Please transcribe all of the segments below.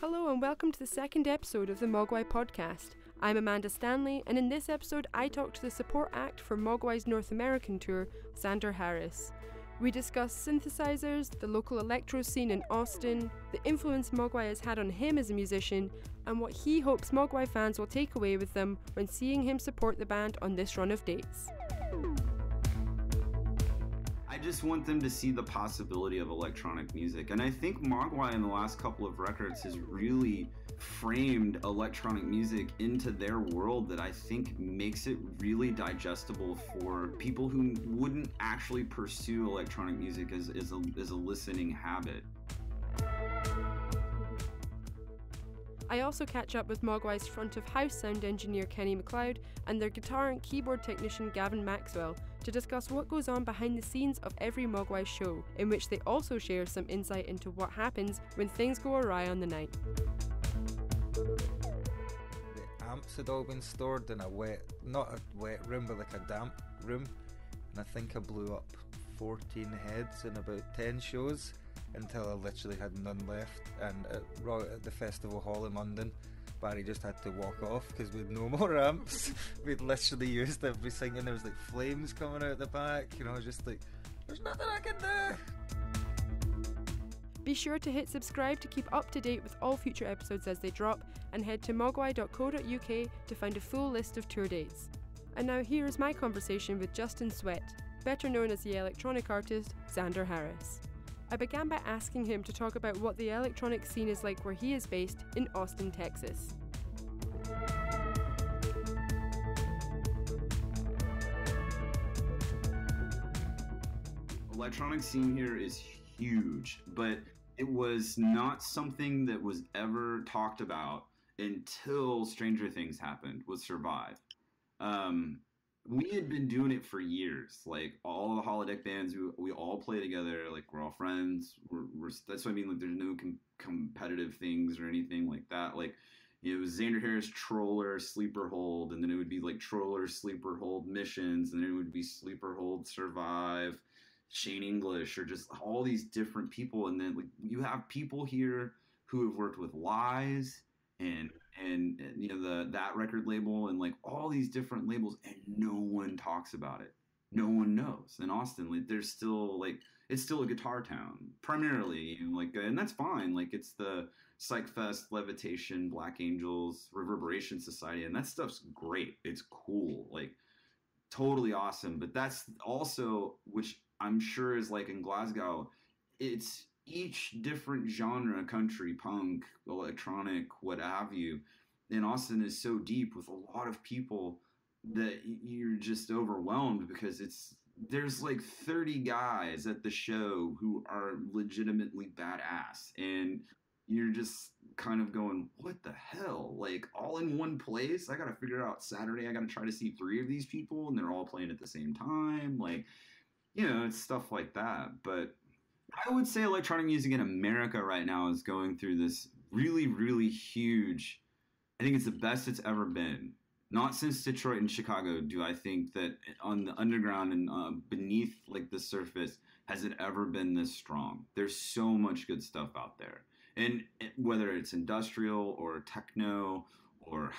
Hello and welcome to the second episode of the Mogwai podcast. I'm Amanda Stanley, and in this episode I talk to the support act for Mogwai's North American tour, Xander Harris. We discuss synthesizers, the local electro scene in Austin, the influence Mogwai has had on him as a musician, and what he hopes Mogwai fans will take away with them when seeing him support the band on this run of dates. I just want them to see the possibility of electronic music. And I think Mogwai in the last couple of records has really framed electronic music into their world that I think makes it really digestible for people who wouldn't actually pursue electronic music as a listening habit. I also catch up with Mogwai's front of house sound engineer Kenny Macleod and their guitar and keyboard technician Gavin Maxwell to discuss what goes on behind the scenes of every Mogwai show, in which they also share some insight into what happens when things go awry on the night. The amps had all been stored in not a wet room, but like a damp room, and I think I blew up 14 heads in about 10 shows. Until I literally had none left, and at the festival hall in London, Barry just had to walk off because we had no more amps. We'd literally used everything, and there was like flames coming out the back, just like, there's nothing I can do. Be sure to hit subscribe to keep up to date with all future episodes as they drop, and head to mogwai.co.uk to find a full list of tour dates. And now here is my conversation with Justin Sweat, better known as the electronic artist Xander Harris. I began by asking him to talk about what the electronic scene is like where he is based in Austin, Texas. Electronic scene here is huge, but it was not something that was ever talked about until Stranger Things happened with Survive. We had been doing it for years. Like, all the holodeck bands, we all play together. Like, we're all friends. That's what I mean. Like, there's no competitive things or anything like that. Like, it was Xander Harris, Troller, Sleeper Hold, and then it would be like Troller, Sleeper Hold Missions, and then it would be Sleeper Hold Survive, Shane English, or just all these different people. And then like you have people here who have worked with Lies and that record label and like all these different labels, and no one talks about it. No one knows. In Austin, like, there's still like, it's still a guitar town primarily, and that's fine. Like, it's the Psych Fest, Levitation, Black Angels, Reverberation Society, and that stuff's great. It's cool, like totally awesome. But that's also, which I'm sure is like in Glasgow, it's each different genre, country, punk, electronic, what have you. And Austin is so deep with a lot of people that you're just overwhelmed because there's like 30 guys at the show who are legitimately badass. And you're just kind of going, what the hell? Like, all in one place? I got to figure out Saturday. I got to try to see 3 of these people and they're all playing at the same time. Like, it's stuff like that. But I would say electronic music in America right now is going through this really, really huge, I think it's the best it's ever been. Not since Detroit and Chicago do I think that on the underground and beneath like the surface has it ever been this strong. There's so much good stuff out there. And whether it's industrial or techno or,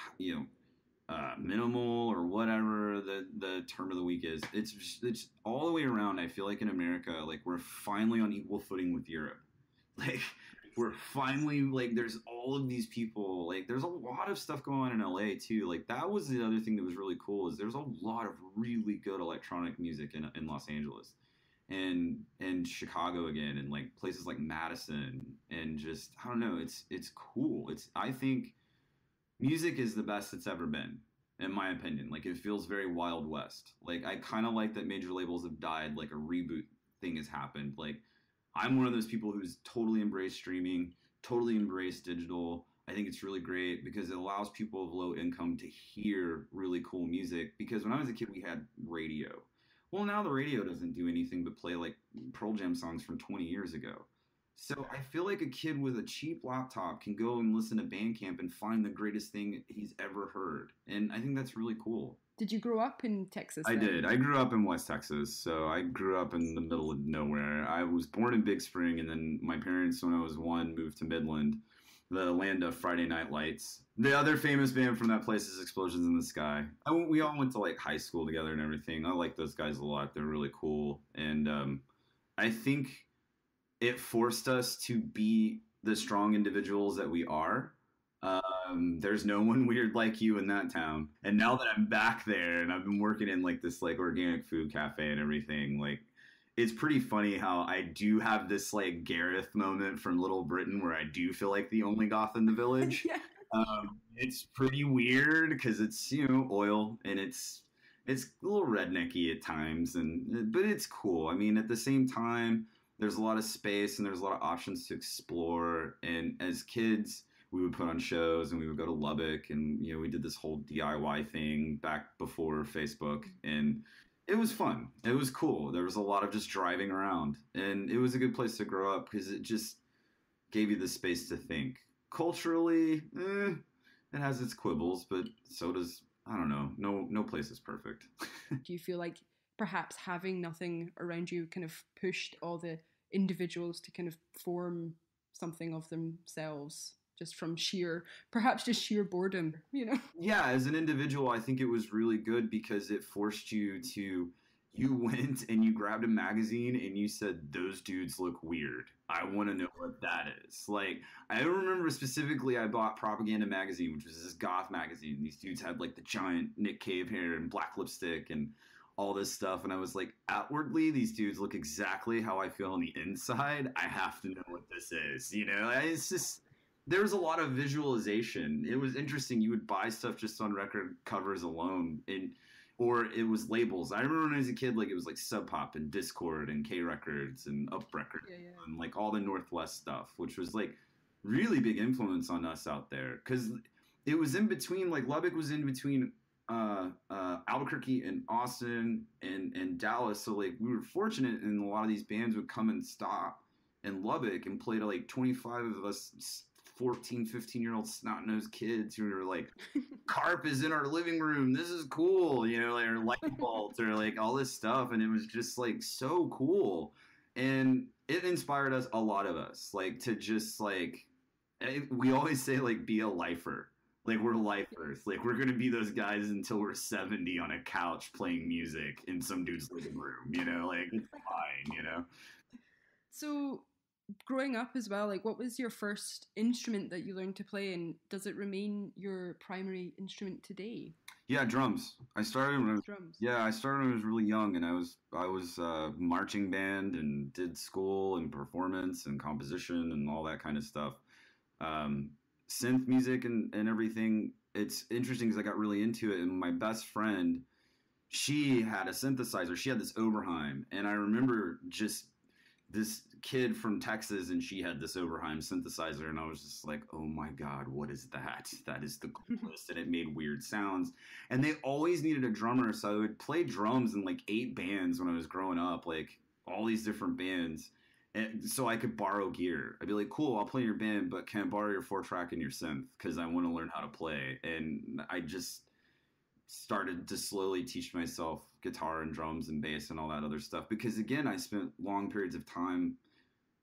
minimal or whatever the term of the week is, it's all the way around. I feel like in America, like, we're finally on equal footing with Europe. Like, we're finally, like, there's all of these people, like, there's a lot of stuff going on in LA too. Like, that was the other thing that was really cool, is there's a lot of really good electronic music in Los Angeles and Chicago again, and like places like Madison, and just, I don't know, it's cool. I think music is the best it's ever been, in my opinion. Like, it feels very Wild West. Like, I kind of like that major labels have died, like a reboot thing has happened. Like, I'm one of those people who's totally embraced streaming, totally embraced digital. I think it's really great because it allows people of low income to hear really cool music. Because when I was a kid, we had radio. Well, now the radio doesn't do anything but play like Pearl Jam songs from 20 years ago. So I feel like a kid with a cheap laptop can go and listen to Bandcamp and find the greatest thing he's ever heard. And I think that's really cool. Did you grow up in Texas? I did. I grew up in West Texas, so I grew up in the middle of nowhere. I was born in Big Spring, and then my parents, when I was 1, moved to Midland, the land of Friday Night Lights. The other famous band from that place is Explosions in the Sky. We all went to like high school together and everything. I like those guys a lot. They're really cool, and I think it forced us to be the strong individuals that we are. There's no one weird like you in that town. And now that I'm back there and I've been working in like this like organic food cafe and everything, like it's pretty funny how I do have this like Gareth moment from Little Britain where I do feel like the only goth in the village. Yeah. It's pretty weird because it's, oil and it's a little rednecky at times, but it's cool. I mean, at the same time, there's a lot of space and there's a lot of options to explore. And as kids, we would put on shows and we would go to Lubbock and, we did this whole DIY thing back before Facebook, and it was fun. It was cool. There was a lot of just driving around, and it was a good place to grow up because it just gave you the space to think. Culturally, it has its quibbles, but so does, I don't know. No place is perfect. Do you feel like perhaps having nothing around you kind of pushed all the individuals to kind of form something of themselves? Just from sheer boredom, Yeah, as an individual, I think it was really good because it forced you went and you grabbed a magazine and you said, those dudes look weird. I want to know what that is. Like, I remember specifically I bought Propaganda magazine, which was this goth magazine. These dudes had like the giant Nick Cave hair and black lipstick and all this stuff. And I was like, outwardly, these dudes look exactly how I feel on the inside. I have to know what this is. It's just... There was a lot of visualization. It was interesting. You would buy stuff just on record covers alone, or it was labels. I remember when I was a kid, like it was like Sub Pop and Discord and K Records and Up Records and like all the Northwest stuff, which was like really big influence on us out there because it was in between. Like Lubbock was in between Albuquerque and Austin and Dallas, so like we were fortunate, and a lot of these bands would come and stop in Lubbock and play to like 25 of us 14, 15-year-old snot-nosed kids who are like, carp is in our living room. This is cool, or light bulbs or like all this stuff. And it was just like so cool. And it inspired us, a lot of us, like to just like, we always say like, be a lifer. Like we're lifers. Like we're going to be those guys until we're 70 on a couch playing music in some dude's living room, like it's fine, So growing up as well, like what was your first instrument that you learned to play, and does it remain your primary instrument today? Yeah, drums. I started when I started when I was really young, and I was marching band and did school and performance and composition and all that kind of stuff. Synth music and everything. It's interesting because I got really into it, and my best friend, she had a synthesizer. She had this Oberheim, and I remember just this kid from Texas, and she had this Oberheim synthesizer, and I was just like, oh my God, what is that? That is the coolest. And it made weird sounds. And they always needed a drummer, so I would play drums in like 8 bands when I was growing up, like all these different bands. And so I could borrow gear. I'd be like, cool, I'll play in your band, but can I borrow your 4-track and your synth? Because I want to learn how to play. And I just started to slowly teach myself guitar and drums and bass and all that other stuff, because again, I spent long periods of time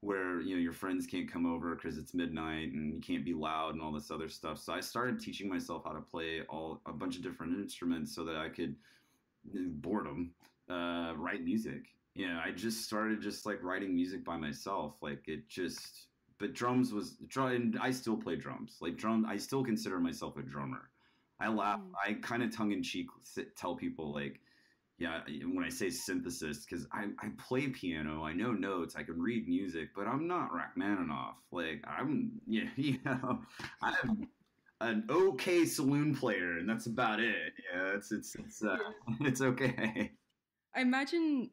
where your friends can't come over because it's midnight and you can't be loud and all this other stuff. So I started teaching myself how to play a bunch of different instruments so that I could, boredom, write music. I just started like writing music by myself. But drums and I still play drums. Like I still consider myself a drummer. I laugh. I kind of tongue-in-cheek tell people like, yeah, when I say synthesis, because I play piano, I know notes, I can read music, but I'm not Rachmaninoff. Like I'm an okay saloon player, and that's about it. Yeah, it's okay. I imagine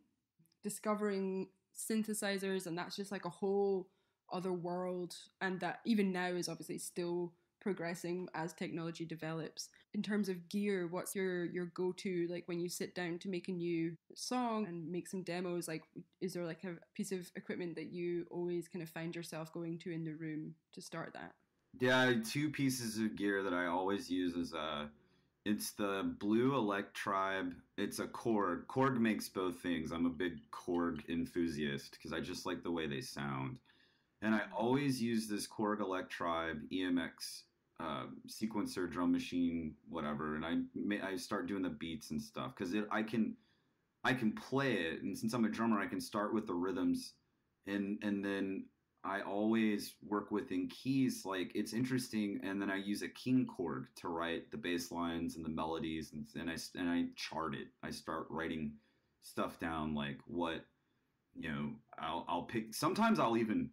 discovering synthesizers, and that's just like a whole other world, and that even now is obviously still progressing as technology develops. In terms of gear, what's your go-to, like when you sit down to make a new song and make some demos? Like, is there like a piece of equipment that you always kind of find yourself going to in the room to start that? Yeah, 2 pieces of gear that I always use is It's the Blue Electribe. It's a Korg. Korg makes both things. I'm a big Korg enthusiast because I just like the way they sound. And I always use this Korg Electribe EMX sequencer, drum machine, whatever. And I start doing the beats and stuff because I can play it, and since I'm a drummer, I can start with the rhythms, and then I always work within keys. Like it's interesting, and then I use a king chord to write the bass lines and the melodies, and I chart it. I start writing stuff down, like what I'll pick. Sometimes I'll even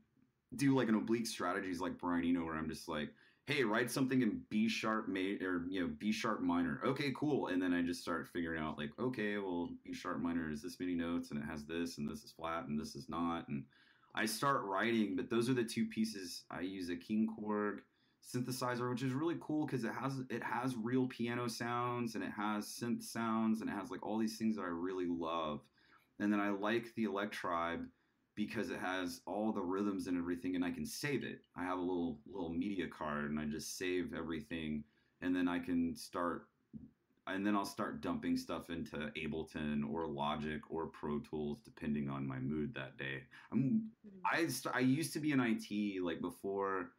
do like an oblique strategies like Brian Eno, where I'm just like, hey, write something in B sharp or B sharp minor. Okay, cool. And then I just start figuring out like, okay, well, B sharp minor is this many notes, and it has this, and this is flat, and this is not. And I start writing, but those are the two pieces. I use a King Korg synthesizer, which is really cool because it has real piano sounds, and it has synth sounds, and it has like all these things that I really love. And then I like the Electribe because it has all the rhythms and everything, and I can save it. I have a little media card, and I just save everything, and then I'll start dumping stuff into Ableton or Logic or Pro Tools depending on my mood that day. I used to be in IT like before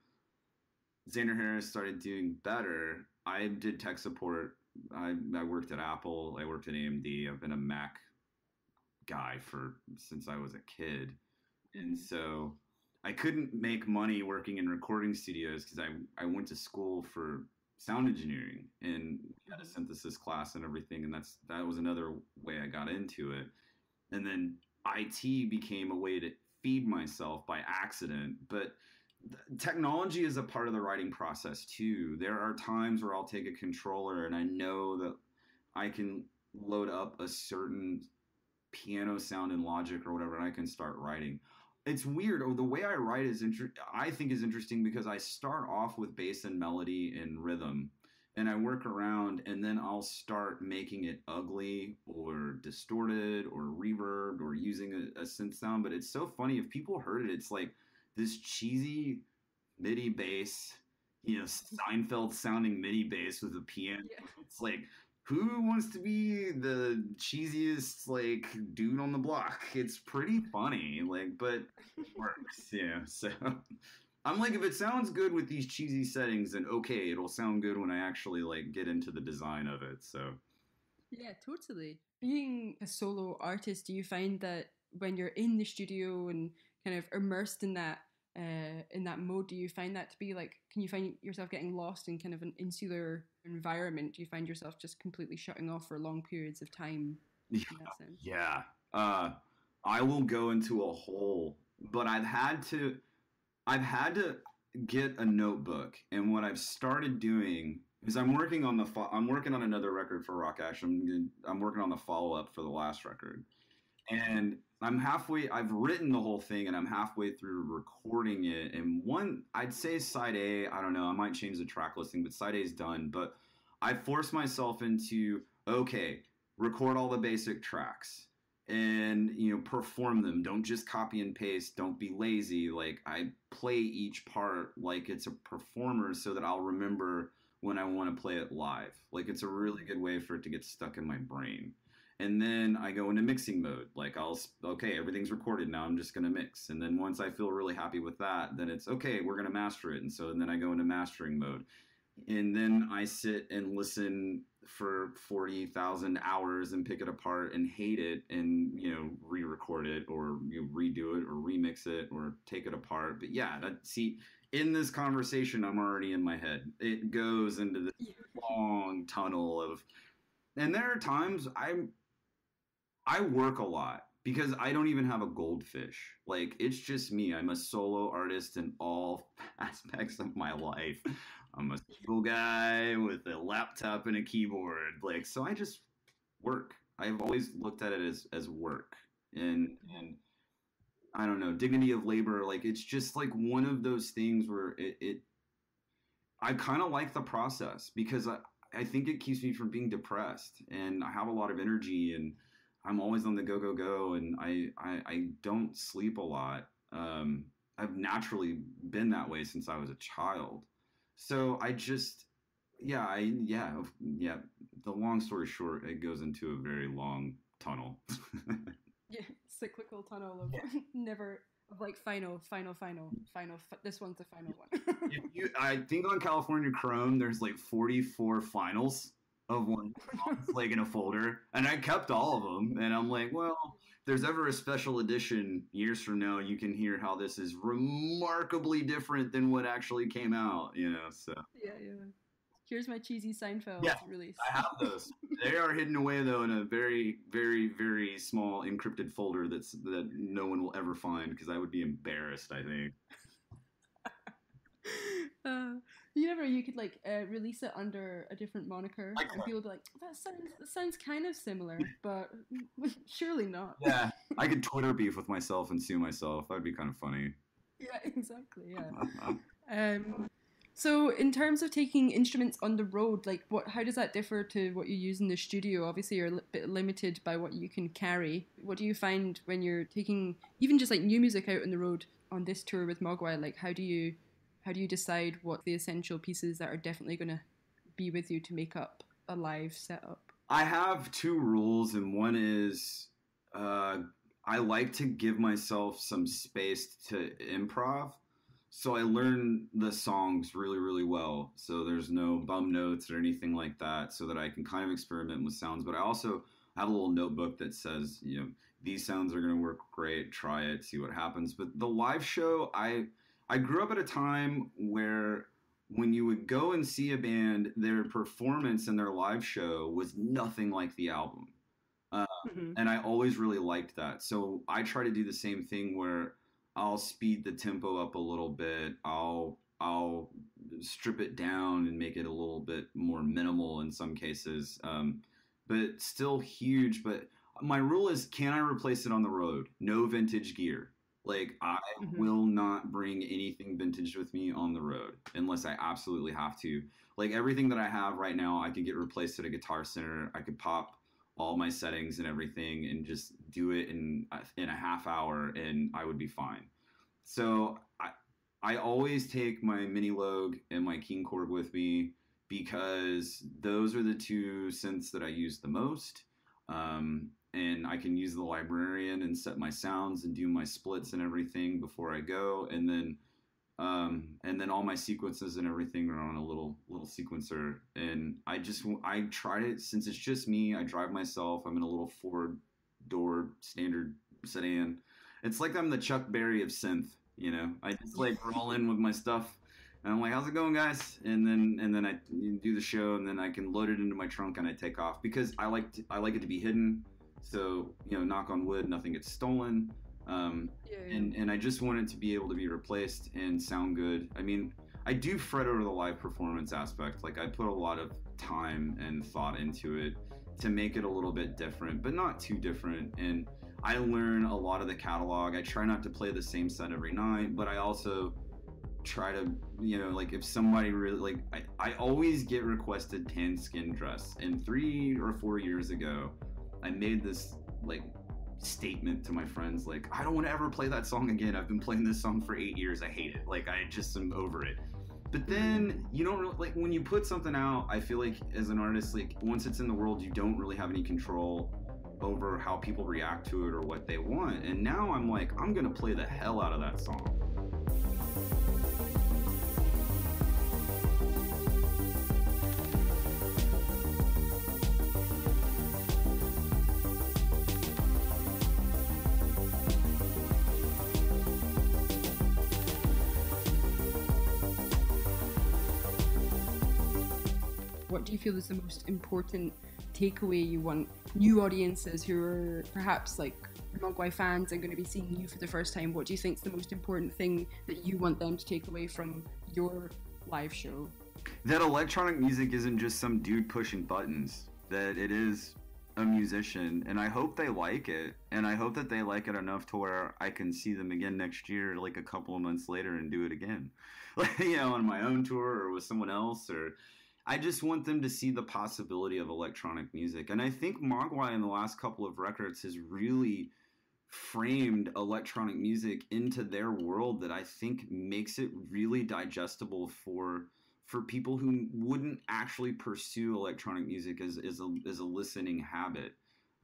Xander Harris started doing better. I did tech support. I worked at Apple. I worked at AMD. I've been a Mac guy since I was a kid. And so I couldn't make money working in recording studios because I went to school for sound engineering and had a synthesis class and everything. And that was another way I got into it. And then IT became a way to feed myself by accident. But technology is a part of the writing process too. There are times where I'll take a controller and I know that I can load up a certain piano sound in Logic or whatever, and I can start writing. It's weird. The way I write I think is interesting because I start off with bass and melody and rhythm, and I work around, and then I'll start making it ugly or distorted or reverbed or using a synth sound. But it's so funny, if people heard it, it's like this cheesy MIDI bass, Seinfeld sounding MIDI bass with a piano. Yeah. It's like, who wants to be the cheesiest like dude on the block? It's pretty funny, but it works. Yeah. So I'm like, if it sounds good with these cheesy settings, then okay, it'll sound good when I actually like get into the design of it. So yeah, totally. Being a solo artist, do you find that when you're in the studio and kind of immersed in that mode, do you find that to be like, can you find yourself getting lost in kind of an insular environment? Do you find yourself just completely shutting off for long periods of time in that sense? Yeah. I will go into a hole, but I've had to get a notebook, and what I've started doing is I'm working on another record for Rock Ash. I'm working on the follow-up for the last record. And I've written the whole thing, and I'm halfway through recording it. And I'd say side A, I don't know, I might change the track listing, but side A is done. But I forced myself into, okay, record all the basic tracks and, perform them. Don't just copy and paste. Don't be lazy. Like, I play each part like it's a performer so that I'll remember when I want to play it live. Like, it's a really good way for it to get stuck in my brain. And then I go into mixing mode. Like okay, everything's recorded now. I'm just going to mix. And then once I feel really happy with that, then it's okay, we're going to master it. And then I go into mastering mode. And then I sit and listen for 40,000 hours and pick it apart and hate it and, re-record it or redo it or remix it or take it apart. But yeah, in this conversation, I'm already in my head. It goes into this long tunnel of, and there are times I work a lot because I don't even have a goldfish. Like, it's just me. I'm a solo artist in all aspects of my life. I'm a single guy with a laptop and a keyboard. Like, so I just work. I've always looked at it as work. And I don't know, dignity of labor. Like, it's just like one of those things where I kind of like the process because I think it keeps me from being depressed, and I have a lot of energy, and I'm always on the go, and I don't sleep a lot. I've naturally been that way since I was a child. So yeah. The long story short, it goes into a very long tunnel. Yeah, cyclical tunnel of never of like final. This one's the final one. I think on California Chrome, there's like 44 finals of one like in a folder, and I kept all of them. And I'm like, well, if there's ever a special edition years from now, you can hear how this is remarkably different than what actually came out. So Yeah. Here's my cheesy Seinfeld release. I have those. They are hidden away though in a very, very, very small encrypted folder that no one will ever find because I would be embarrassed, I think. You could like release it under a different moniker, and people would be like, that sounds kind of similar, but surely not. Yeah, I could Twitter beef with myself and sue myself. That'd be kind of funny. Yeah, exactly. Yeah. So in terms of taking instruments on the road, like how does that differ to what you use in the studio? Obviously, you're a bit limited by what you can carry. What do you find when you're taking even just like new music out on the road on this tour with Mogwai? Like, how do you decide what the essential pieces that are definitely going to be with you to make up a live setup? I have two rules, and one is I like to give myself some space to improv. So I learn the songs really, really well. So there's no bum notes or anything like that, so that I can kind of experiment with sounds. But I also have a little notebook that says, these sounds are going to work great. Try it, see what happens. But the live show, I grew up at a time where when you would go and see a band, their performance in their live show was nothing like the album. And I always really liked that. So I try to do the same thing where I'll speed the tempo up a little bit. I'll strip it down and make it a little bit more minimal in some cases, but still huge. But my rule is, can I replace it on the road? No vintage gear. Like, I will not bring anything vintage with me on the road unless I absolutely have to. Like, everything that I have right now, I could get replaced at a Guitar Center. I could pop all my settings and everything and just do it in a half hour, and I would be fine. So I always take my Mini Logue and my King Korg with me because those are the two synths that I use the most. And I can use the Librarian and set my sounds and do my splits and everything before I go. And then all my sequences and everything are on a little sequencer. And I tried it since it's just me. I drive myself. I'm in a little 4-door standard sedan. It's like I'm the Chuck Berry of synth, I just like roll in with my stuff. And I'm like, how's it going, guys? And then I do the show, and then I can load it into my trunk and I take off because I like it to be hidden. So, knock on wood, nothing gets stolen. And I just want it to be able to be replaced and sound good. I mean, I do fret over the live performance aspect. Like, I put a lot of time and thought into it to make it a little bit different, but not too different. And I learn a lot of the catalog. I try not to play the same set every night, but I also try to, like, if somebody really, like, I always get requested tan skin dress. And 3 or 4 years ago, I made this, like, statement to my friends, like, I don't want to ever play that song again. I've been playing this song for 8 years. I hate it. Like, I just am over it. But then you don't really, like, when you put something out, I feel like as an artist, like, once it's in the world, you don't really have any control over how people react to it or what they want. And now I'm like, I'm gonna play the hell out of that song. What do you feel is the most important takeaway you want new audiences who are perhaps like Mogwai fans and going to be seeing you for the first time? What do you think is the most important thing that you want them to take away from your live show? That electronic music isn't just some dude pushing buttons, that it is a musician, and I hope they like it, and I hope that they like it enough to where I can see them again next year, like a couple of months later, and do it again, like, on my own tour or with someone else. Or I just want them to see the possibility of electronic music. And I think Mogwai in the last couple of records has really framed electronic music into their world that I think makes it really digestible for for people who wouldn't actually pursue electronic music as a listening habit.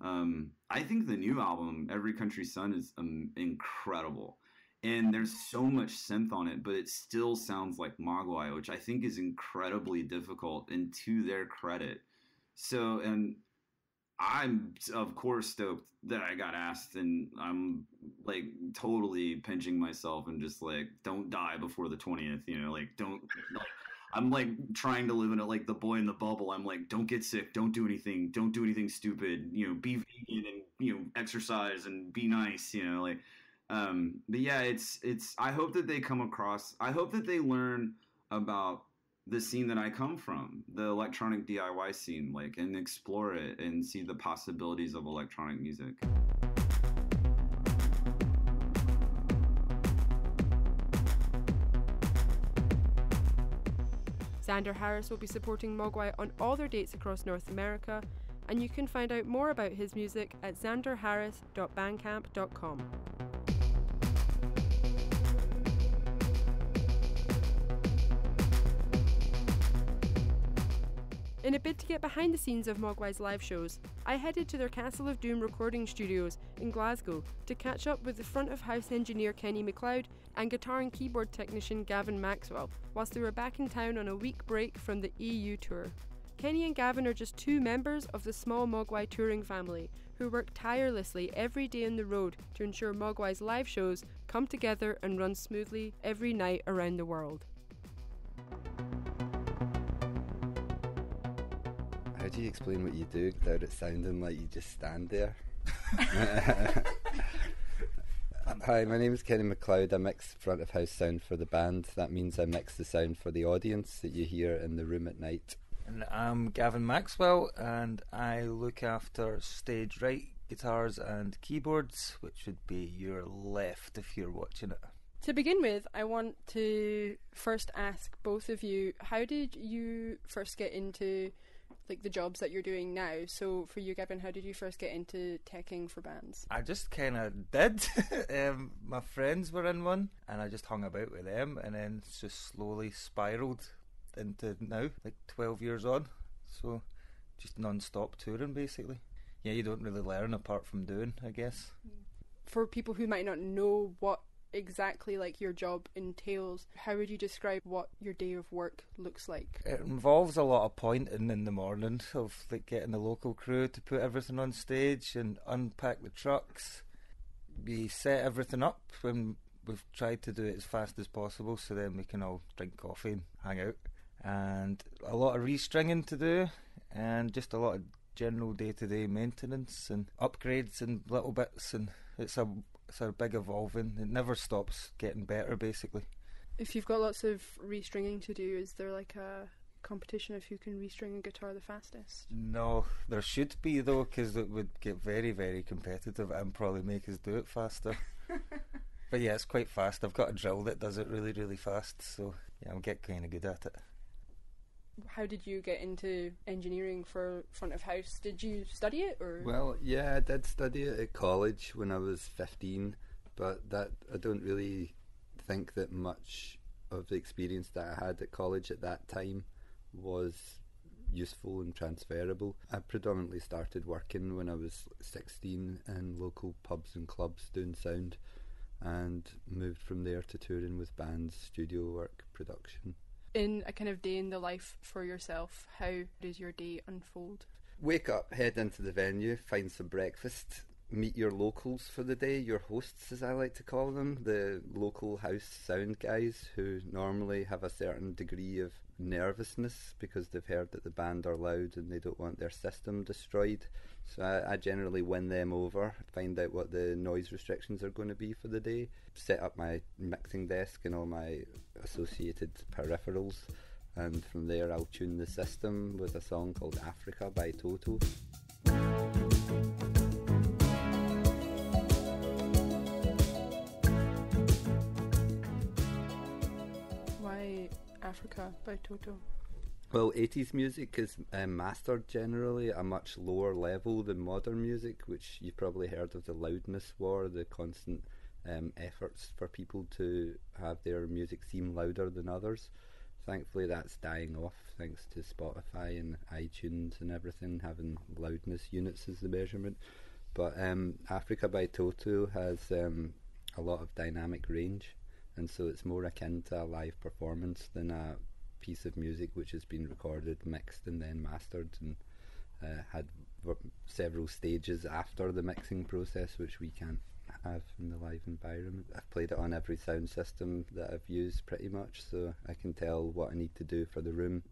I think the new album, Every Country's Son, is incredible. And there's so much synth on it, but it still sounds like Mogwai, which I think is incredibly difficult, and to their credit. So, and I'm, of course, stoked that I got asked, and I'm, like, totally pinching myself and just, like, don't die before the 20th, you know, like, don't, like, I'm, like, trying to live in it like the boy in the bubble. I'm like, don't get sick, don't do anything stupid, you know, be vegan and, you know, exercise and be nice, you know, like, but yeah, it's, I hope that they come across, I hope that they learn about the scene that I come from, the electronic DIY scene, like, and explore it and see the possibilities of electronic music. Xander Harris will be supporting Mogwai on all their dates across North America, and you can find out more about his music at xanderharris.bandcamp.com. In a bid to get behind the scenes of Mogwai's live shows, I headed to their Castle of Doom recording studios in Glasgow to catch up with the front of house engineer Kenny Macleod and guitar and keyboard technician Gavin Maxwell, whilst they were back in town on a week break from the EU tour. Kenny and Gavin are just two members of the small Mogwai touring family who work tirelessly every day on the road to ensure Mogwai's live shows come together and run smoothly every night around the world. How do you explain what you do without it sounding like you just stand there? Hi, my name is Kenny Macleod. I mix front of house sound for the band. That means I mix the sound for the audience that you hear in the room at night. And I'm Gavin Maxwell, and I look after stage right guitars and keyboards, which would be your left if you're watching it. To begin with, I want to first ask both of you, how did you first get into like the jobs that you're doing now? So for you, Gavin, how did you first get into teching for bands? I just kind of did. My friends were in one, and I just hung about with them, and then it's just slowly spiralled into now, like 12 years on. So just non-stop touring, basically. Yeah, you don't really learn apart from doing, I guess. For people who might not know what exactly like your job entails, how would you describe what your day of work looks like? It involves a lot of pointing in the morning of like getting the local crew to put everything on stage and unpack the trucks. We set everything up when we've tried to do it as fast as possible, so then we can all drink coffee and hang out. And a lot of restringing to do, and just a lot of general day-to-day maintenance and upgrades and little bits, and it's a big evolving. It never stops getting better, basically. If you've got lots of restringing to do, is there like a competition of who can restring a guitar the fastest? No, there should be though, because it would get very, very competitive and probably make us do it faster. But yeah, it's quite fast. I've got a drill that does it really, really fast, so yeah, I'll get kind of good at it. How did you get into engineering for front of house? Did you study it, or? Well, yeah, I did study it at college when I was 15, but that I don't really think that much of the experience that I had at college at that time was useful and transferable. I predominantly started working when I was 16 in local pubs and clubs doing sound, and moved from there to touring with bands, studio work, production. In a kind of day in the life for yourself, how does your day unfold? Wake up, head into the venue, find some breakfast, meet your locals for the day, your hosts as I like to call them, the local house sound guys who normally have a certain degree of nervousness because they've heard that the band are loud and they don't want their system destroyed. So I generally win them over, find out what the noise restrictions are going to be for the day, set up my mixing desk and all my associated peripherals, and from there I'll tune the system with a song called Africa by Toto. Why Africa by Toto? Well, 80s music is mastered generally at a much lower level than modern music, which you've probably heard of the loudness war, the constant efforts for people to have their music seem louder than others. thankfully that's dying off thanks to Spotify and iTunes and everything having loudness units as the measurement. But Africa by Toto has a lot of dynamic range, and so it's more akin to a live performance than a piece of music which has been recorded, mixed and then mastered, and had several stages after the mixing process, which we can't have in the live environment. I've played it on every sound system that I've used pretty much, so I can tell what I need to do for the room.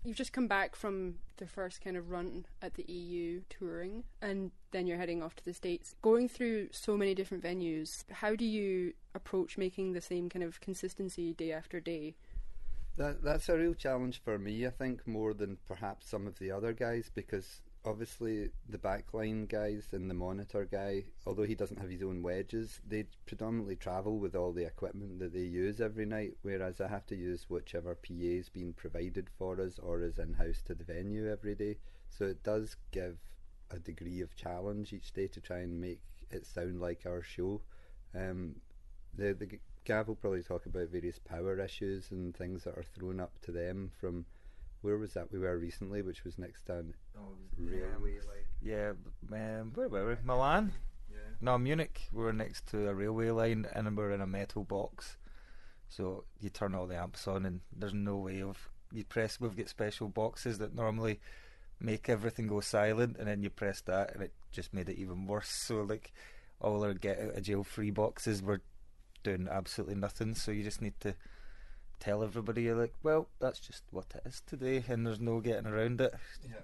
You've just come back from the first kind of run at the EU touring, and then you're heading off to the States. Going through so many different venues, how do you approach making the same kind of consistency day after day? That's a real challenge for me, I think, more than perhaps some of the other guys, because obviously the backline guys and the monitor guy, although he doesn't have his own wedges, they predominantly travel with all the equipment that they use every night, whereas I have to use whichever PA is being provided for us or is in-house to the venue every day. So it does give a degree of challenge each day to try and make it sound like our show. The Gav will probably talk about various power issues and things that are thrown up to them from, where was that we were recently, which was next to railway line. Yeah, where were we? Milan? Yeah. No, Munich. We were next to a railway line and we're in a metal box. So you turn all the amps on and there's no way of, you press, we've got special boxes that normally make everything go silent, and then you press that and it just made it even worse. So like all our get out of jail free boxes were doing absolutely nothing, so you just need to tell everybody, you're like, well, that's just what it is today, and there's no getting around it. Yeah.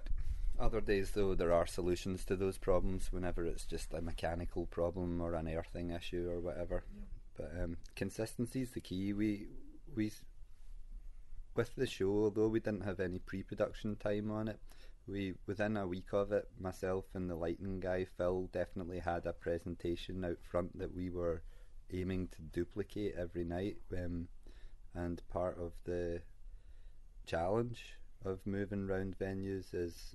Other days though, there are solutions to those problems whenever it's just a mechanical problem or an earthing issue or whatever. Yeah. But consistency is the key. We with the show, although we didn't have any pre-production time on it, we, within a week of it, myself and the lighting guy Phil definitely had a presentation out front that we were aiming to duplicate every night, and part of the challenge of moving around venues is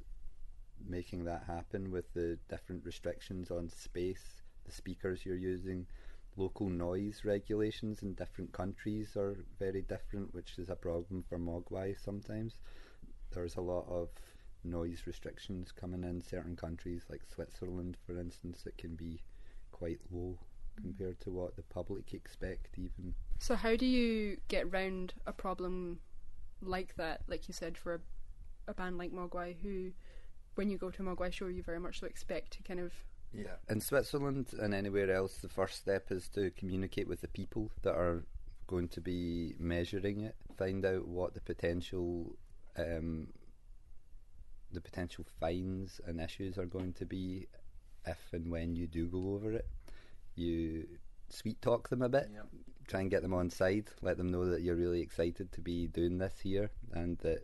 making that happen with the different restrictions on space, the speakers you're using. Local noise regulations in different countries are very different, which is a problem for Mogwai sometimes. There's a lot of noise restrictions coming in certain countries, like Switzerland for instance, that can be quite low compared to what the public expect even. So how do you get round a problem like that, like you said, for a band like Mogwai, who, when you go to a Mogwai show, you very much so expect to kind of... Yeah. In Switzerland and anywhere else, the first step is to communicate with the people that are going to be measuring it, find out what the potential fines and issues are going to be if and when you do go over it. You sweet talk them a bit, yep. Try and get them on side, let them know that you're really excited to be doing this here, and that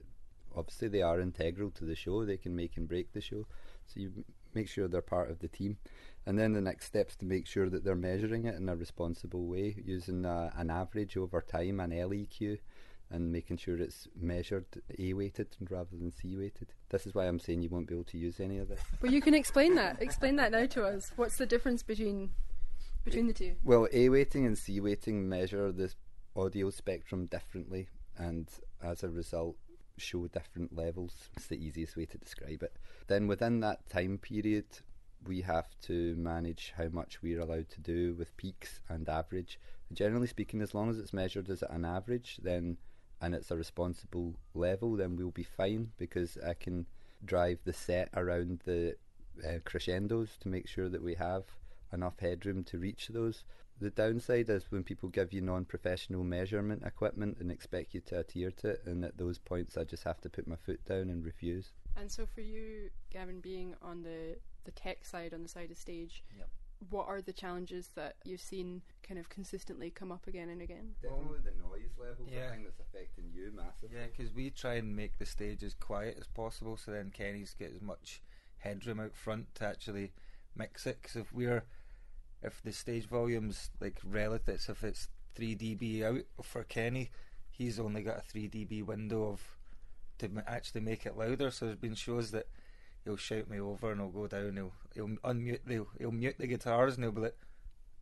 obviously they are integral to the show. They can make and break the show, so you make sure they're part of the team. And then the next step's to make sure that they're measuring it in a responsible way, using an average over time, an LEQ, and making sure it's measured A-weighted rather than C-weighted. This is why I'm saying you won't be able to use any of this. Well, you can explain that. Explain that now to us. What's the difference between the two? Well, A-weighting and C-weighting measure the audio spectrum differently, and as a result show different levels. It's the easiest way to describe it. Then within that time period, we have to manage how much we're allowed to do with peaks and average. Generally speaking, as long as it's measured as an average, then, and it's a responsible level, then we'll be fine, because I can drive the set around the crescendos to make sure that we have enough headroom to reach those. The downside is when people give you non-professional measurement equipment and expect you to adhere to it, and at those points I just have to put my foot down and refuse. And so for you, Gavin, being on the tech side, on the side of stage, yep. What are the challenges that you've seen kind of consistently come up again and again? Definitely the noise level, the thing that's affecting you massively. Yeah, because we try and make the stage as quiet as possible, so then Kenny's get as much headroom out front to actually mix it. Because if the stage volume's like relative, if it's 3 dB out for Kenny, he's only got a 3 dB window to actually make it louder. So there's been shows that he'll shout me over and I'll go down, he'll mute the guitars and he'll be like,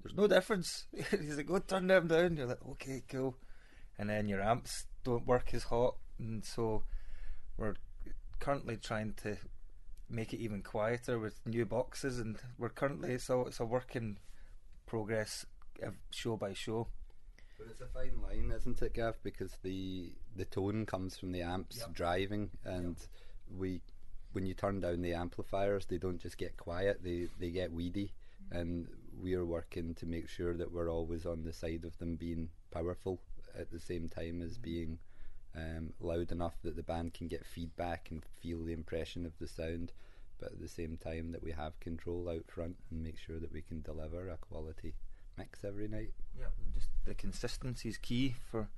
there's no difference. He's like, go turn them down. You're like, okay, cool. And then your amps don't work as hot, and so we're currently trying to make it even quieter with new boxes, and we're currently it's a work in progress, show by show. But it's a fine line, isn't it, Gav? Because the tone comes from the amps driving, and when you turn down the amplifiers, they don't just get quiet, they get weedy, and we are working to make sure that we're always on the side of them being powerful at the same time as being loud enough that the band can get feedback and feel the impression of the sound, but at the same time that we have control out front and make sure that we can deliver a quality mix every night. Yeah, just the consistency is key for.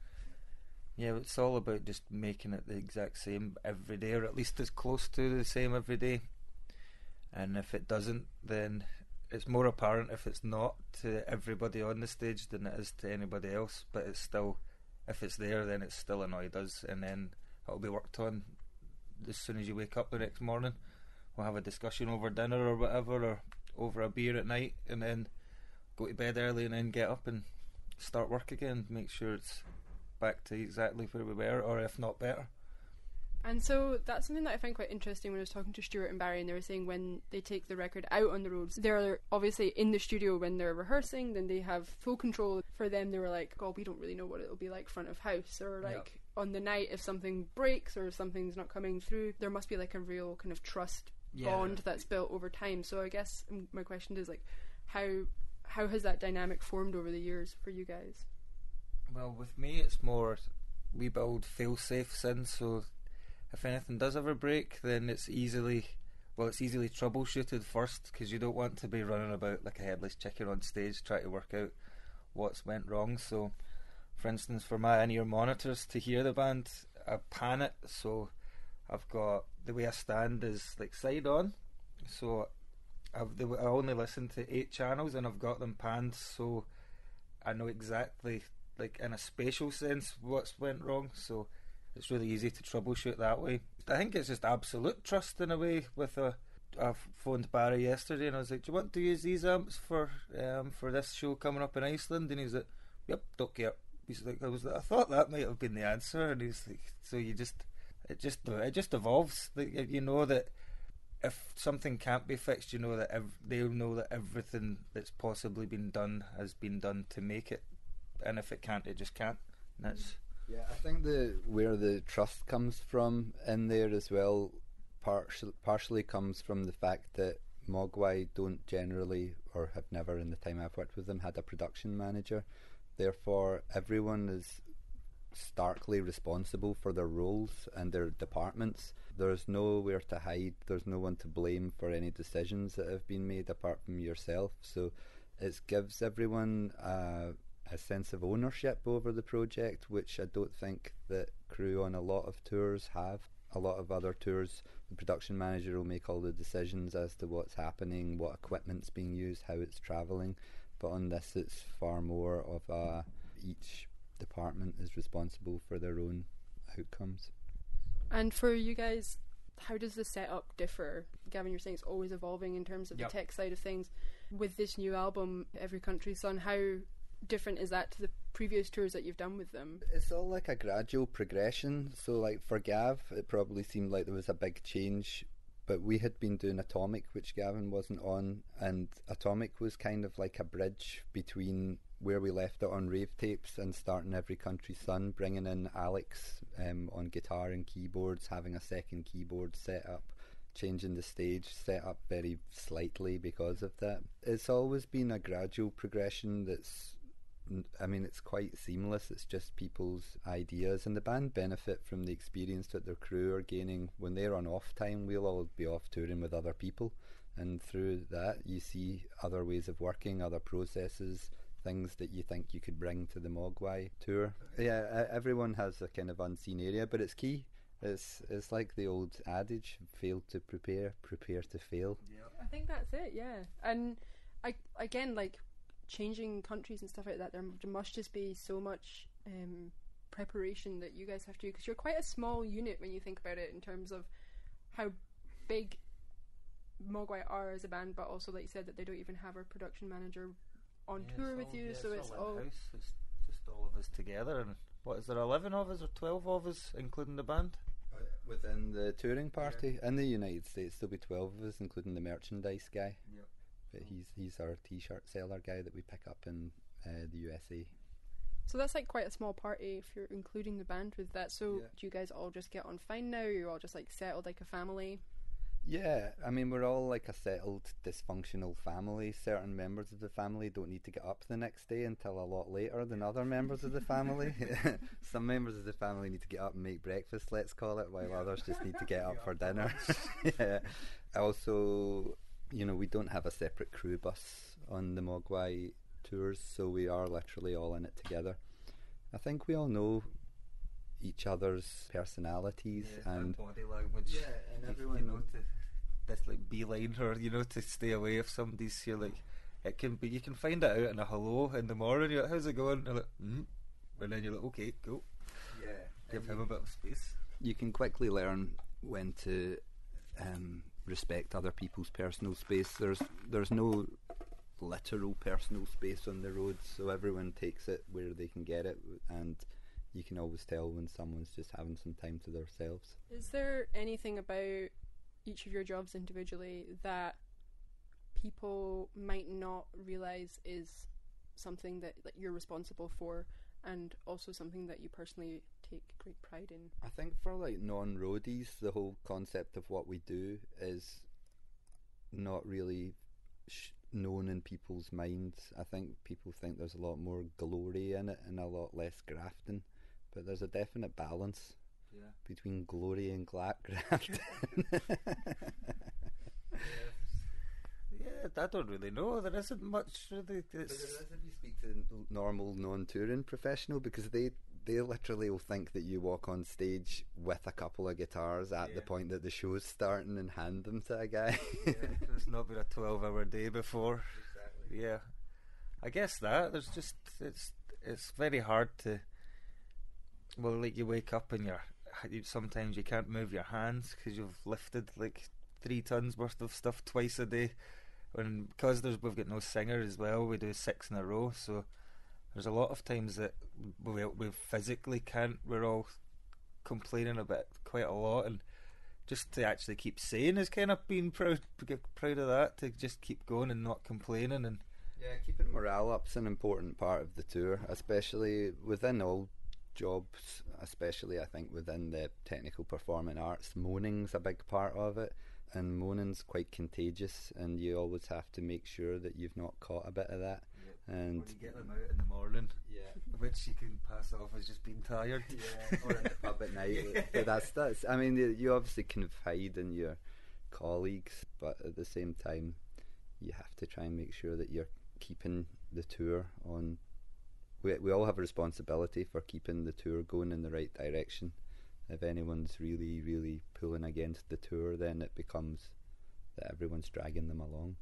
Yeah, it's all about just making it the exact same every day, or at least as close to the same every day. And if it doesn't, then it's more apparent if it's not to everybody on the stage than it is to anybody else. But it's still, if it's there, then it's still annoyed us, and then it'll be worked on as soon as you wake up the next morning. We'll have a discussion over dinner or whatever, or over a beer at night, and then go to bed early and then get up and start work again, make sure it's back to exactly where we were, or if not better. And so that's something that I find quite interesting when I was talking to Stuart and Barry, and they were saying when they take the record out on the roads, they're obviously in the studio when they're rehearsing, then they have full control. For them, they were like, God, we don't really know what it'll be like front of house, or like on the night if something breaks or something's not coming through, there must be like a real kind of trust bond that's built over time. So I guess my question is like, how has that dynamic formed over the years for you guys? Well, with me it's more, we build fail-safes in, so if anything does ever break, then it's easily troubleshooted first, because you don't want to be running about like a headless chicken on stage trying to work out what's went wrong. So for instance, for my in-ear monitors to hear the band, I pan it, so I've got, the way I stand is like side on, so I only listen to 8 channels and I've got them panned, so I know exactly, like in a spatial sense, what's went wrong, so it's really easy to troubleshoot that way. I think it's just absolute trust in a way. I phoned Barry yesterday and I was like, do you want to use these amps for this show coming up in Iceland? And he's like, yep, don't care. He's like, I thought that might have been the answer. And he's like, so it just evolves. Like, you know that if something can't be fixed, you know that they'll know that everything that's possibly been done has been done to make it, and if it can't, it just can't. And that's I think where the trust comes from in there as well partially comes from the fact that Mogwai don't generally, or have never in the time I've worked with them, had a production manager. Therefore everyone is starkly responsible for their roles and their departments. There's nowhere to hide, there's no one to blame for any decisions that have been made apart from yourself, so it gives everyone a sense of ownership over the project, which I don't think that crew on a lot of tours have. A lot of other tours, the production manager will make all the decisions as to what's happening, what equipment's being used, how it's travelling, but on this it's far more of each department is responsible for their own outcomes. And for you guys, how does the setup differ? Gavin, you're saying it's always evolving in terms of the tech side of things. With this new album, Every Country's Son, how different is that to the previous tours that you've done with them? It's all like a gradual progression. So like for Gav, it probably seemed like there was a big change, but we had been doing Atomic, which Gavin wasn't on, and Atomic was kind of like a bridge between where we left it on Rave Tapes and starting Every Country's Son, bringing in Alex on guitar and keyboards, having a second keyboard set up, changing the stage set up very slightly because of that. It's always been a gradual progression that's, I mean, it's quite seamless. It's just people's ideas, and the band benefit from the experience that their crew are gaining. When they're on off time, we'll all be off touring with other people, and through that you see other ways of working, other processes, things that you think you could bring to the Mogwai tour. Yeah, everyone has a kind of unseen area, but it's key. It's like the old adage, fail to prepare, prepare to fail. Yeah, I think that's it, yeah. And again, like, changing countries and stuff like that, there must just be so much preparation that you guys have to do, because you're quite a small unit when you think about it in terms of how big Mogwai are as a band, but also, like you said, that they don't even have a production manager on tour with you, so it's all house. It's just all of us together, and what is there, 11 of us or 12 of us, including the band? Within the touring party in the United States, there'll be 12 of us, including the merchandise guy. Yep. But he's our T-shirt seller guy that we pick up in the USA. So that's like quite a small party if you're including the band with that. So Yeah. do you guys all just get on fine now? You're all just like settled like a family? Yeah, I mean, we're all like a settled, dysfunctional family. Certain members of the family don't need to get up the next day until a lot later than other members of the family. Some members of the family need to get up and make breakfast, let's call it, while others just need to get up for dinner. Yeah. Also, you know, we don't have a separate crew bus on the Mogwai tours, so we are literally all in it together. I think we all know each other's personalities and body language. Yeah, and everyone you know, to this like beeline her, you know, to stay away if somebody's here. Like it can be, you can find it out in a hello in the morning. You're like, how's it going? You're like, and then you're like, okay, cool. yeah, Give him a bit of space. you can quickly learn when to respect other people's personal space. There's no literal personal space on the road, so everyone takes it where they can get it, and you can always tell when someone's just having some time to themselves. Is there anything about each of your jobs individually that people might not realise is something that you're responsible for, and also something that you personally take great pride in? I think for like non-roadies, the whole concept of what we do is not really known in people's minds. I think people think there's a lot more glory in it and a lot less grafting, but there's a definite balance between glory and grafting. Yeah, I don't really know. There isn't much really. But there is if you speak to a normal non-touring professional, because they literally will think that you walk on stage with a couple of guitars at the point that the show's starting and hand them to a guy. There's not been a 12-hour day before. Exactly. Yeah, I guess that there's just it's very hard to. Well, like you wake up and sometimes you can't move your hands because you've lifted like 3 tons worth of stuff twice a day. And because we've got no singer as well, we do 6 in a row, so there's a lot of times that we physically can't. We're all complaining about quite a lot, and just to actually keep saying is kind of being proud of that, to just keep going and not complaining. And yeah, keeping morale up's an important part of the tour, especially within all jobs, especially I think within the technical performing arts. Moaning's a big part of it, and moaning's quite contagious, and you always have to make sure that you've not caught a bit of that. And when you get them out in the morning, which you can pass off as just being tired, or in the pub at night. But that's I mean, you obviously confide in your colleagues, but at the same time you have to try and make sure that you're keeping the tour on. We all have a responsibility for keeping the tour going in the right direction. If anyone's really, really pulling against the tour, then it becomes that everyone's dragging them along.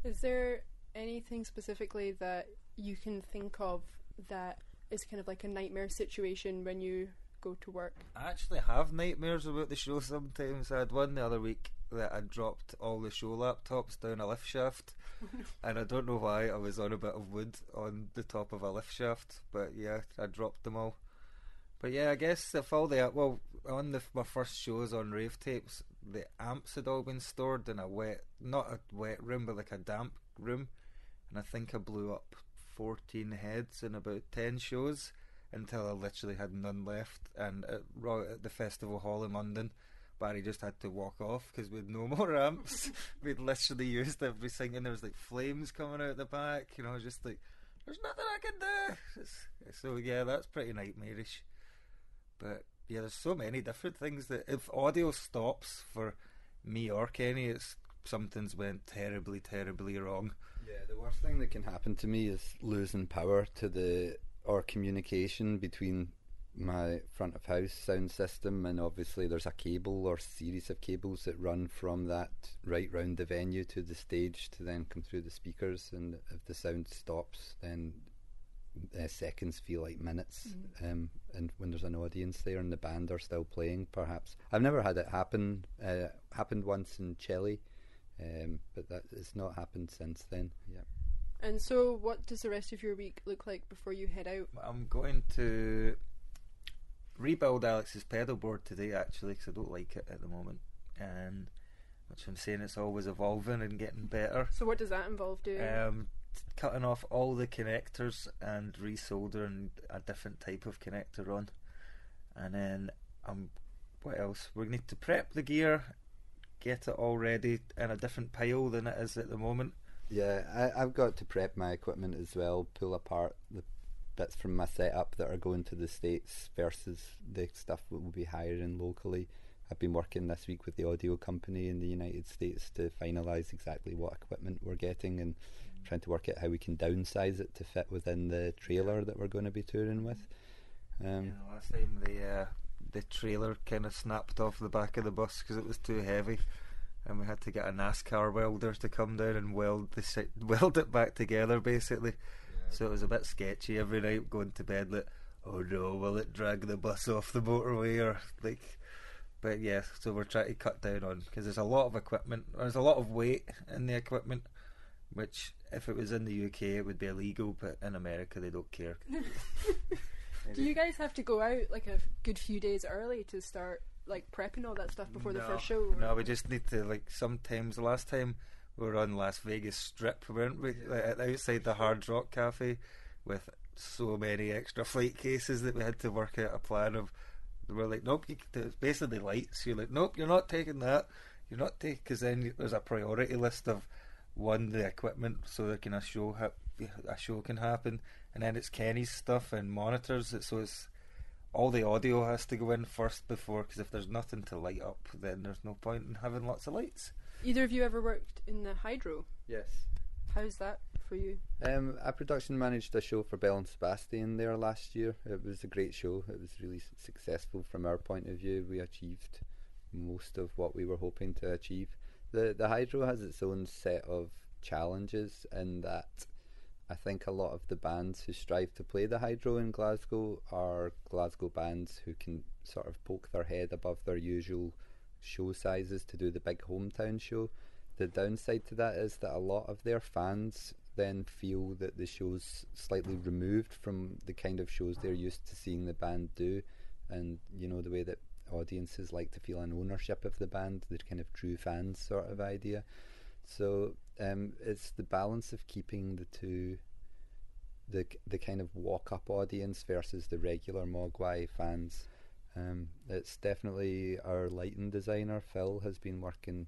Is there anything specifically that you can think of that is kind of like a nightmare situation when you go to work? I actually have nightmares about the show sometimes. I had one the other week that I dropped all the show laptops down a lift shaft, and I don't know why. I was on a bit of wood on the top of a lift shaft, but yeah, I dropped them all. But yeah, I guess if all the on my first shows on Rave Tapes, the amps had all been stored in not a wet room, but like a damp room, and I think I blew up 14 heads in about 10 shows until I literally had none left. And at the Festival Hall in London, Barry just had to walk off because we had no more amps. We'd literally used everything, and there was like flames coming out the back, you know, just like, there's nothing I can do. So yeah, that's pretty nightmarish. But yeah, there's so many different things that if audio stops for me or Kenny, it's something's went terribly, terribly wrong. Yeah, the worst thing that can happen to me is losing power to or communication between my front of house sound system, and obviously there's a cable or series of cables that run from that right round the venue to the stage to then come through the speakers, and if the sound stops, then seconds feel like minutes. And when there's an audience there and the band are still playing, perhaps I've never had it happen. Happened once in Chile, but that it's not happened since then. Yeah. And so what does the rest of your week look like before you head out? I'm going to rebuild Alex's pedal board today, actually, because I don't like it at the moment, and which I'm saying it's always evolving and getting better. So what does that involve doing? Cutting off all the connectors and resoldering a different type of connector on, and then what else? We need to prep the gear, get it all ready in a different pile than it is at the moment. Yeah, I've got to prep my equipment as well, pull apart the bits from my setup that are going to the States versus the stuff that we'll be hiring locally. I've been working this week with the audio company in the United States to finalise exactly what equipment we're getting and trying to work out how we can downsize it to fit within the trailer that we're going to be touring with. Last time the trailer kind of snapped off the back of the bus because it was too heavy, and we had to get a NASCAR welder to come down and weld it back together, basically. So it was a bit sketchy every night going to bed, like, oh no, will it drag the bus off the motorway, or like. But yeah, so we're trying to cut down on, because there's a lot of equipment, there's a lot of weight in the equipment, which if it was in the UK it would be illegal, but in America they don't care. Do you guys have to go out like a good few days early to start like prepping all that stuff before the first show? No, we just need to, like, sometimes. The last time we were on Las Vegas Strip, weren't we? Like, outside the Hard Rock Cafe with so many extra flight cases that we had to work out a plan of. We're like, nope, it's basically lights. You're like, nope, you're not taking that. You're not taking, because then there's a priority list of the equipment, so that a show can happen, and then it's Kenny's stuff and monitors. So it's all the audio has to go in first before, because if there's nothing to light up, then there's no point in having lots of lights. Either of you ever worked in the Hydro? Yes. How's that for you? I production managed a show for Bell and Sebastian there last year. It was a great show. It was really successful from our point of view. We achieved most of what we were hoping to achieve. The Hydro has its own set of challenges in that I think a lot of the bands who strive to play the Hydro in Glasgow are Glasgow bands who can sort of poke their head above their usual show sizes to do the big hometown show. The downside to that is that a lot of their fans then feel that the show's slightly removed from the kind of shows they're used to seeing the band do, and you know, the way that audiences like to feel an ownership of the band, the kind of true fans sort of idea. So it's the balance of keeping the two, the kind of walk-up audience versus the regular Mogwai fans. It's definitely our lighting designer Phil has been working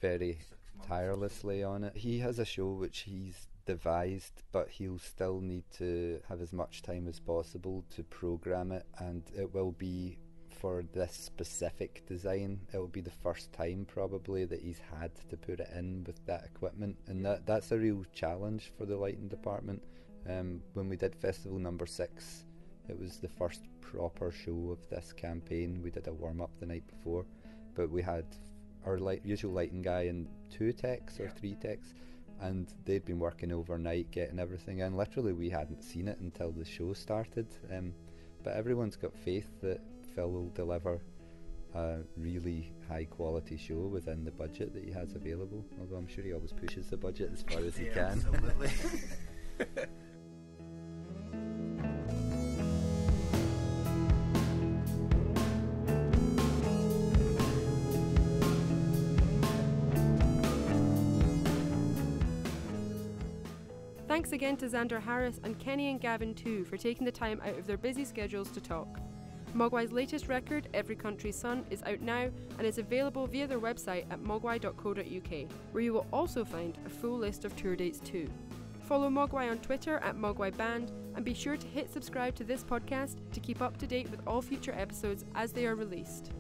very tirelessly on it. He has a show which he's devised, but he'll still need to have as much time as possible to program it, and it will be for this specific design. It will be the first time probably that he's had to put it in with that equipment, and that's a real challenge for the lighting department. When we did Festival number 6, it was the first proper show of this campaign. We did a warm-up the night before, but we had our usual lighting guy and 2 techs or 3 techs, and they'd been working overnight getting everything in. Literally we hadn't seen it until the show started, but everyone's got faith that Phil will deliver a really high quality show within the budget that he has available, although I'm sure he always pushes the budget as far as he can. Absolutely. Thanks again to Xander Harris and Kenny and Gavin too for taking the time out of their busy schedules to talk. Mogwai's latest record, Every Country's Son, is out now and is available via their website at mogwai.co.uk, where you will also find a full list of tour dates too. Follow Mogwai on Twitter at MogwaiBand, and be sure to hit subscribe to this podcast to keep up to date with all future episodes as they are released.